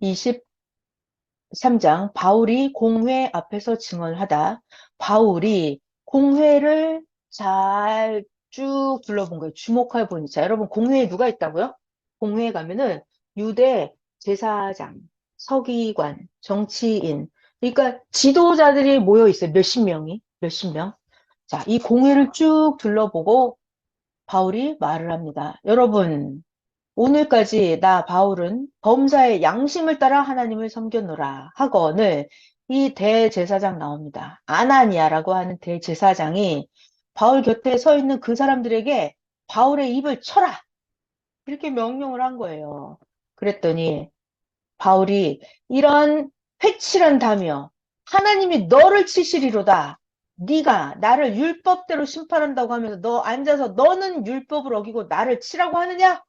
23장 바울이 공회 앞에서 증언하다. 바울이 공회를 잘 쭉 둘러본 거예요. 주목해 보니. 자, 여러분 공회에 누가 있다고요? 공회에 가면은 유대 제사장, 서기관, 정치인, 그러니까 지도자들이 모여 있어요. 몇십 명이, 몇십 명. 자, 이 공회를 쭉 둘러보고 바울이 말을 합니다. 여러분, 오늘까지 나 바울은 범사의 양심을 따라 하나님을 섬겼노라 하거늘 이 대제사장 나옵니다. 아나니아라고 하는 대제사장이 바울 곁에 서 있는 그 사람들에게 바울의 입을 쳐라! 이렇게 명령을 한 거예요. 그랬더니 바울이 이런 회칠한 다며 하나님이 너를 치시리로다. 네가 나를 율법대로 심판한다고 하면서 너 앉아서 너는 율법을 어기고 나를 치라고 하느냐?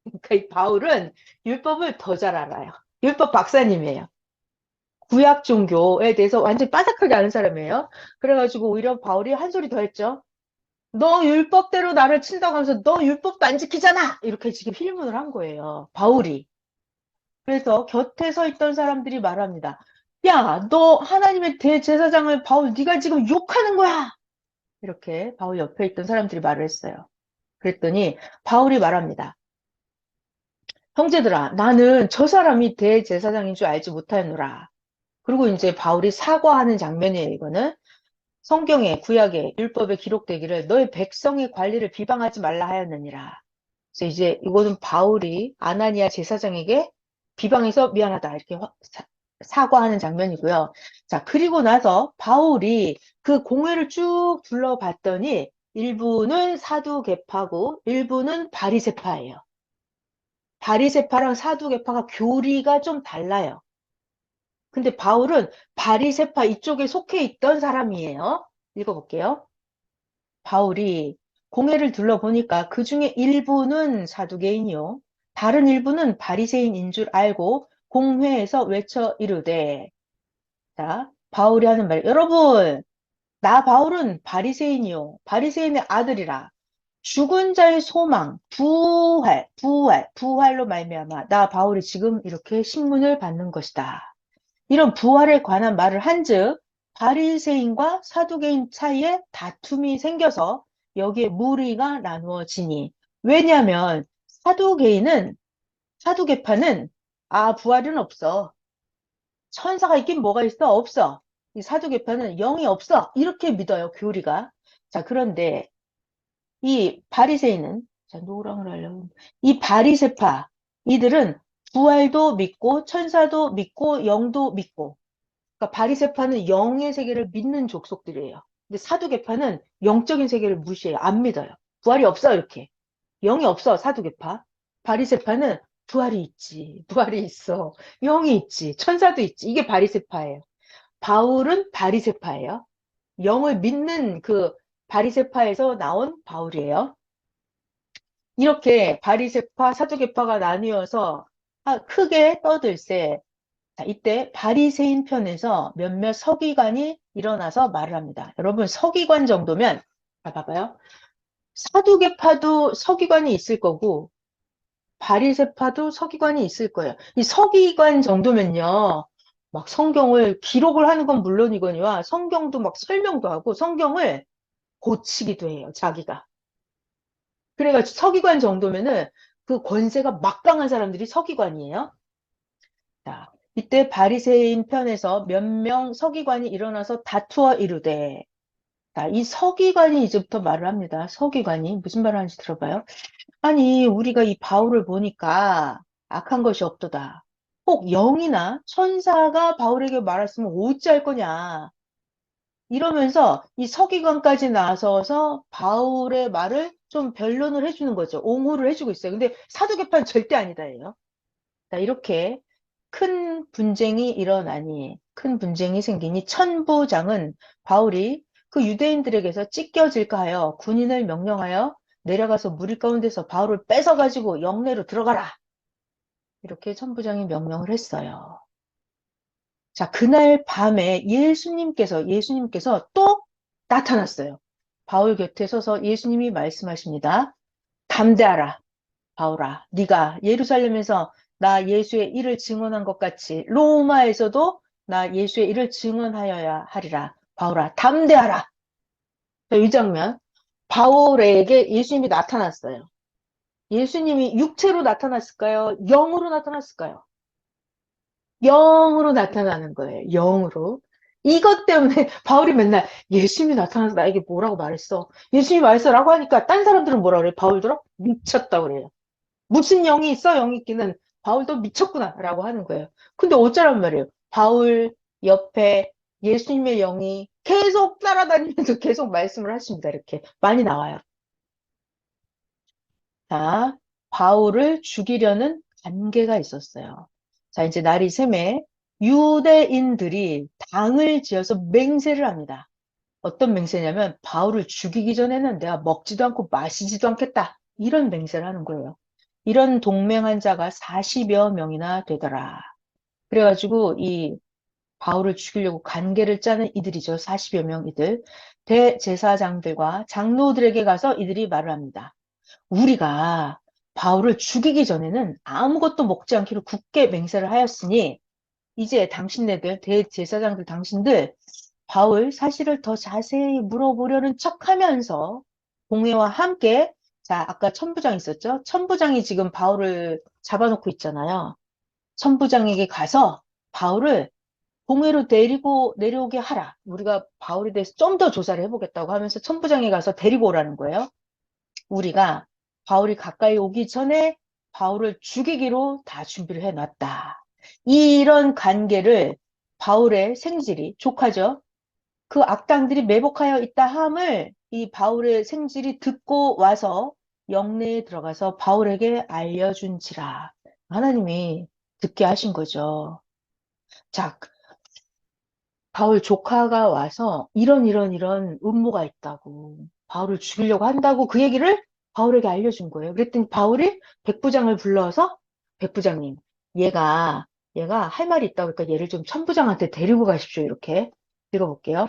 그러니까 이 바울은 율법을 더 잘 알아요. 율법 박사님이에요. 구약 종교에 대해서 완전히 빠삭하게 아는 사람이에요. 그래가지고 오히려 바울이 한 소리 더 했죠. 너 율법대로 나를 친다고 하면서 너 율법도 안 지키잖아! 이렇게 지금 힐문을 한 거예요. 바울이. 그래서 곁에 서 있던 사람들이 말합니다. 야, 너 하나님의 대제사장을 바울 네가 지금 욕하는 거야! 이렇게 바울 옆에 있던 사람들이 말을 했어요. 그랬더니 바울이 말합니다. 형제들아, 나는 저 사람이 대제사장인 줄 알지 못하였노라. 그리고 이제 바울이 사과하는 장면이에요, 이거는. 성경에, 구약에, 율법에 기록되기를 너의 백성의 관리를 비방하지 말라 하였느니라. 그래서 이제 이거는 바울이 아나니아 제사장에게 비방해서 미안하다, 이렇게 사과하는 장면이고요. 자, 그리고 나서 바울이 그 공회를 쭉 둘러봤더니 일부는 사두개파고 일부는 바리새파예요. 바리새파랑 사두개파가 교리가 좀 달라요. 근데 바울은 바리새파 이쪽에 속해 있던 사람이에요. 읽어볼게요. 바울이 공회를 둘러보니까 그 중에 일부는 사두개인이요. 다른 일부는 바리새인인 줄 알고 공회에서 외쳐 이르되. 자, 바울이 하는 말. 여러분, 나 바울은 바리새인이요. 바리새인의 아들이라. 죽은 자의 소망, 부활로 말미암아 나 바울이 지금 이렇게 신문을 받는 것이다. 이런 부활에 관한 말을 한즉 바리새인과 사두개인 사이에 다툼이 생겨서 여기에 무리가 나누어지니 왜냐하면 사두개파는 부활은 없어. 천사가 있긴 뭐가 있어? 없어. 이 사두개파는 영이 없어. 이렇게 믿어요, 교리가. 자, 그런데 이 바리새인은 자, 노랑을 하려고 이 바리새파 이들은 부활도 믿고 천사도 믿고 영도 믿고 그러니까 바리새파는 영의 세계를 믿는 족속들이에요. 근데 사두개파는 영적인 세계를 무시해요. 안 믿어요. 부활이 없어 이렇게. 영이 없어 사두개파. 바리새파는 부활이 있지. 부활이 있어. 영이 있지. 천사도 있지. 이게 바리새파예요. 바울은 바리새파예요. 영을 믿는 그 바리새파에서 나온 바울이에요. 이렇게 바리새파, 사두개파가 나뉘어서 크게 떠들세. 자, 이때 바리새인 편에서 몇몇 서기관이 일어나서 말을 합니다. 여러분, 서기관 정도면, 봐봐요. 사두개파도 서기관이 있을 거고, 바리새파도 서기관이 있을 거예요. 이 서기관 정도면요, 막 성경을 기록을 하는 건 물론이거니와 성경도 막 설명도 하고 성경을 고치기도 해요, 자기가. 그래가지고 서기관 정도면은 그 권세가 막강한 사람들이 서기관이에요. 자, 이때 바리새인 편에서 몇 명 서기관이 일어나서 다투어 이르되, 자, 이 서기관이 이제부터 말을 합니다. 서기관이 무슨 말을 하는지 들어봐요. 아니, 우리가 이 바울을 보니까 악한 것이 없도다. 혹 영이나 천사가 바울에게 말했으면 어찌할 거냐. 이러면서 이 서기관까지 나서서 바울의 말을 좀 변론을 해주는 거죠. 옹호를 해주고 있어요. 근데 사두개파는 절대 아니다예요. 자, 이렇게 큰 분쟁이 생기니 천부장은 바울이 그 유대인들에게서 찢겨질까 하여 군인을 명령하여 내려가서 무리 가운데서 바울을 뺏어가지고 영내로 들어가라. 이렇게 천부장이 명령을 했어요. 자, 그날 밤에 예수님께서 또 나타났어요. 바울 곁에 서서 예수님이 말씀하십니다. 담대하라, 바울아. 네가 예루살렘에서 나 예수의 일을 증언한 것 같이 로마에서도 나 예수의 일을 증언하여야 하리라. 바울아, 담대하라. 이 장면. 바울에게 예수님이 나타났어요. 예수님이 육체로 나타났을까요? 영으로 나타났을까요? 영으로 나타나는 거예요. 영으로. 이것 때문에 바울이 맨날 예수님이 나타나서 나에게 뭐라고 말했어? 예수님이 말했어라고 하니까 딴 사람들은 뭐라 그래요? 바울들은 미쳤다 그래요. 무슨 영이 있어? 영이 있기는 바울도 미쳤구나라고 하는 거예요. 근데 어쩌란 말이에요? 바울 옆에 예수님의 영이 계속 따라다니면서 계속 말씀을 하십니다. 이렇게 많이 나와요. 자, 바울을 죽이려는 관계가 있었어요. 자, 이제 날이 새매 유대인들이 당을 지어서 맹세를 합니다. 어떤 맹세냐면 바울을 죽이기 전에는 내가 먹지도 않고 마시지도 않겠다. 이런 맹세를 하는 거예요. 이런 동맹한 자가 40여 명이나 되더라. 그래가지고 이 바울을 죽이려고 관계를 짜는 이들이죠. 40여 명 이들. 대제사장들과 장로들에게 가서 이들이 말을 합니다. 우리가 바울을 죽이기 전에는 아무것도 먹지 않기로 굳게 맹세를 하였으니 이제 당신네들, 대제사장들 당신들 바울 사실을 더 자세히 물어보려는 척하면서 공회와 함께 자, 아까 천부장 있었죠? 천부장이 지금 바울을 잡아놓고 있잖아요. 천부장에게 가서 바울을 공회로 데리고 내려오게 하라. 우리가 바울에 대해서 좀 더 조사를 해보겠다고 하면서 천부장에 가서 데리고 오라는 거예요. 우리가 바울이 가까이 오기 전에 바울을 죽이기로 다 준비를 해놨다. 이런 관계를 바울의 생질이 조카죠. 그 악당들이 매복하여 있다 함을 이 바울의 생질이 듣고 와서 영내에 들어가서 바울에게 알려준지라. 하나님이 듣게 하신 거죠. 자, 바울 조카가 와서 이런 음모가 있다고. 바울을 죽이려고 한다고 그 얘기를 바울에게 알려준 거예요. 그랬더니 바울이 백부장을 불러서 백부장님, 얘가 할 말이 있다고 그러니까 얘를 좀 천부장한테 데리고 가십시오. 이렇게 읽어볼게요.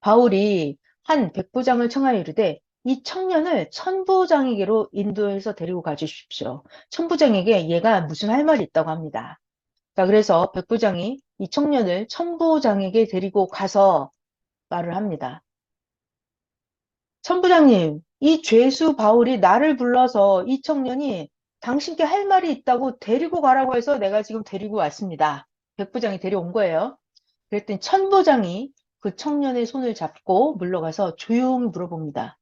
바울이 한 백부장을 청하여 이르되 이 청년을 천부장에게로 인도해서 데리고 가주십시오. 천부장에게 얘가 무슨 할 말이 있다고 합니다. 자, 그래서 백부장이 이 청년을 천부장에게 데리고 가서 말을 합니다. 천부장님, 이 죄수 바울이 나를 불러서 이 청년이 당신께 할 말이 있다고 데리고 가라고 해서 내가 지금 데리고 왔습니다. 백부장이 데려온 거예요. 그랬더니 천부장이 그 청년의 손을 잡고 물러가서 조용히 물어봅니다.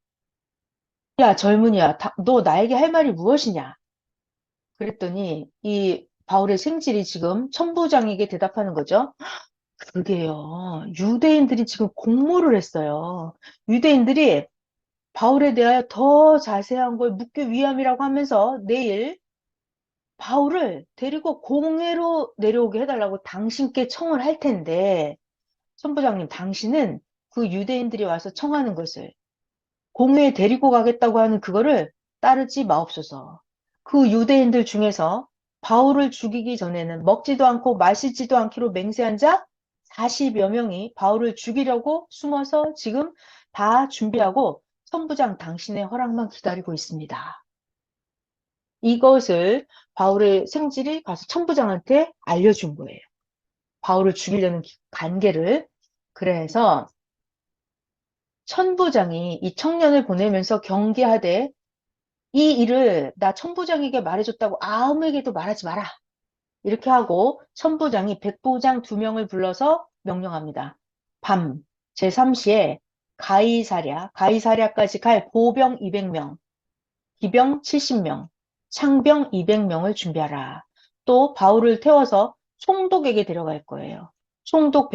야, 젊은이야, 너 나에게 할 말이 무엇이냐? 그랬더니 이 바울의 생질이 지금 천부장에게 대답하는 거죠. 그게요. 유대인들이 지금 공모를 했어요. 유대인들이 바울에 대하여 더 자세한 걸 묻기 위함이라고 하면서 내일 바울을 데리고 공회로 내려오게 해달라고 당신께 청을 할 텐데, 천부장님, 당신은 그 유대인들이 와서 청하는 것을 공회에 데리고 가겠다고 하는 그거를 따르지 마옵소서. 그 유대인들 중에서 바울을 죽이기 전에는 먹지도 않고 마시지도 않기로 맹세한 자 40여 명이 바울을 죽이려고 숨어서 지금 다 준비하고 천부장 당신의 허락만 기다리고 있습니다. 이것을 바울의 생질이 가서 천부장한테 알려준 거예요. 바울을 죽이려는 관계를. 그래서 천부장이 이 청년을 보내면서 경계하되 이 일을 나 천부장에게 말해줬다고 아무에게도 말하지 마라. 이렇게 하고 천부장이 백부장 2명을 불러서 명령합니다. 밤 제3시에 가이사랴까지 갈 보병 200명, 기병 70명, 창병 200명을 준비하라. 또 바울을 태워서 총독에게 데려갈 거예요. 총독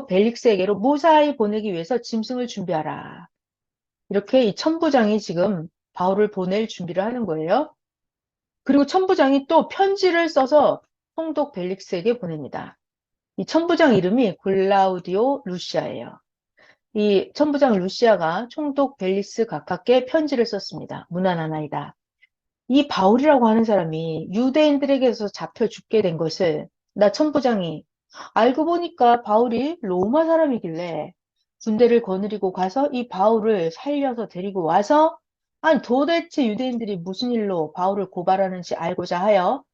벨릭스에게로 무사히 보내기 위해서 짐승을 준비하라. 이렇게 이 천부장이 지금 바울을 보낼 준비를 하는 거예요. 그리고 천부장이 또 편지를 써서 총독 벨릭스에게 보냅니다. 이 천부장 이름이 글라우디오 루시아예요. 이 천부장 루시아가 총독 벨릭스 각하께 편지를 썼습니다. 무난하나이다. 이 바울이라고 하는 사람이 유대인들에게서 잡혀 죽게 된 것을 나 천부장이 알고 보니까 바울이 로마 사람이길래 군대를 거느리고 가서 이 바울을 살려서 데리고 와서 아니, 도대체 유대인들이 무슨 일로 바울을 고발하는지 알고자 하여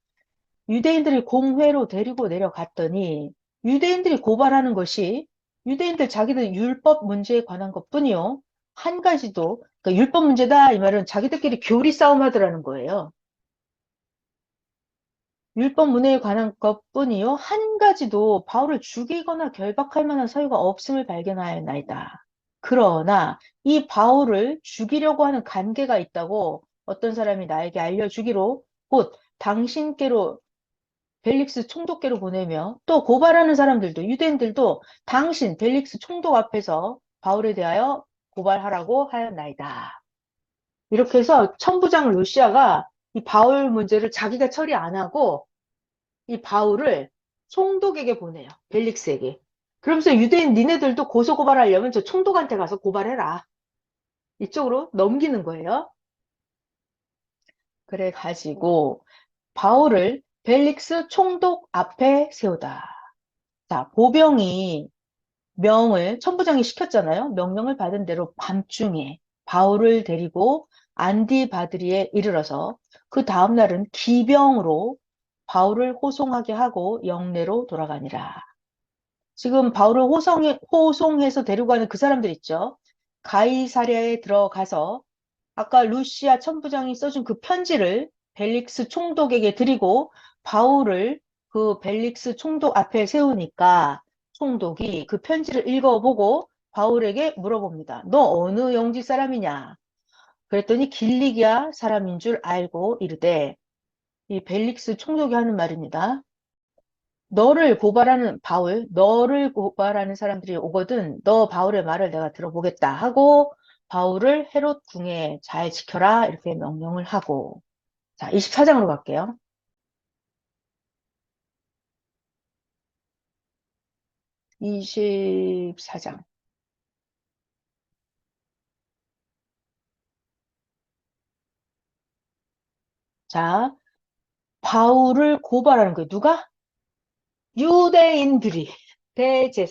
유대인들이 공회로 데리고 내려갔더니 유대인들이 고발하는 것이 유대인들 자기들 율법 문제에 관한 것뿐이요. 한 가지도, 그러니까 율법 문제다 이 말은 자기들끼리 교리 싸움 하더라는 거예요. 율법 문제에 관한 것뿐이요. 한 가지도 바울을 죽이거나 결박할 만한 사유가 없음을 발견하였나이다. 그러나 이 바울을 죽이려고 하는 관계가 있다고 어떤 사람이 나에게 알려주기로 곧 당신께로 벨릭스 총독께로 보내며 또 고발하는 사람들도 유대인들도 당신 벨릭스 총독 앞에서 바울에 대하여 고발하라고 하였나이다. 이렇게 해서 천부장 루시아가 이 바울 문제를 자기가 처리 안 하고 이 바울을 총독에게 보내요. 벨릭스에게. 그러면서 유대인 니네들도 고소고발하려면 저 총독한테 가서 고발해라. 이쪽으로 넘기는 거예요. 그래 가지고 바울을 벨릭스 총독 앞에 세우다. 자, 보병이 천부장이 시켰잖아요. 명령을 받은 대로 밤중에 바울을 데리고 안디바드리에 이르러서 그 다음날은 기병으로 바울을 호송하게 하고 영내로 돌아가니라. 지금 바울을 호송해서 데리고 가는 그 사람들 있죠. 가이사랴에 들어가서 아까 루시아 천부장이 써준 그 편지를 벨릭스 총독에게 드리고 바울을 그 벨릭스 총독 앞에 세우니까 총독이 그 편지를 읽어보고 바울에게 물어봅니다. 너 어느 영지 사람이냐? 그랬더니 길리기아 사람인 줄 알고 이르되 이 벨릭스 총독이 하는 말입니다. 너를 고발하는 사람들이 오거든 너 바울의 말을 내가 들어보겠다 하고 바울을 헤롯 궁에 잘 지켜라 이렇게 명령을 하고 자, 24장으로 갈게요. 24장. 자, 바울을 고발하는 거예요. 누가? 유대인들이. 대제사